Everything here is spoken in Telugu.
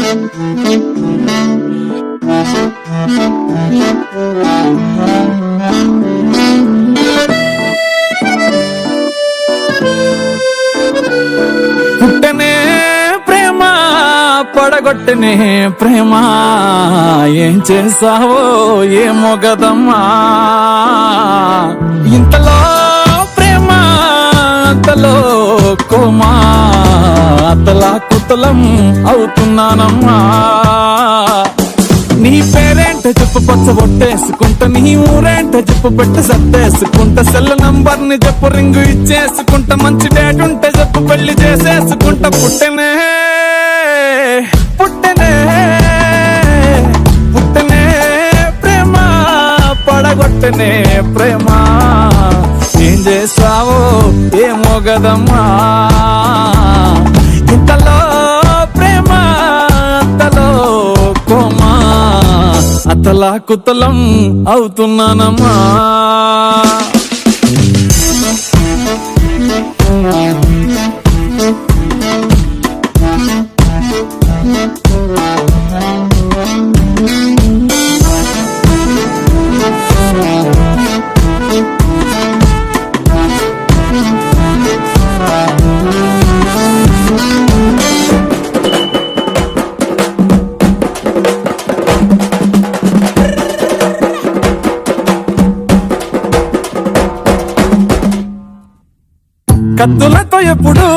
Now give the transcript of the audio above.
పుట్టనే ప్రేమ పడగొట్టనే ప్రేమ, ఏం చేసావో ఏమో గదమ్మా. ఇంతలో ప్రేమ అంతలో కోమా, అతలా కుతలం అవుతున్నానమ్మా. నీ పేరేంట చెప్పు పచ్చ బొట్టేసుకుంటా, నీ ఊరేంట చెప్పు పెట్టి సర్దేసుకుంటా, సెల్ నంబర్ ని చెప్పు రింగు ఇచ్చేసుకుంటా, మంచి డేట్ ఉంటే చెప్పు పెళ్లి చేసేసుకుంటా. పుట్టనే పుట్టనే పుట్టనే ప్రేమ పడగొట్టనే ప్రేమ, ఏం చేసావో ఏమో గదమ్మా. ఇంతలో ప్రేమ అంతలో కోమా, అతలా కుతలం అవుతున్నానమ్మా. కత్తులతో ఎప్పుడు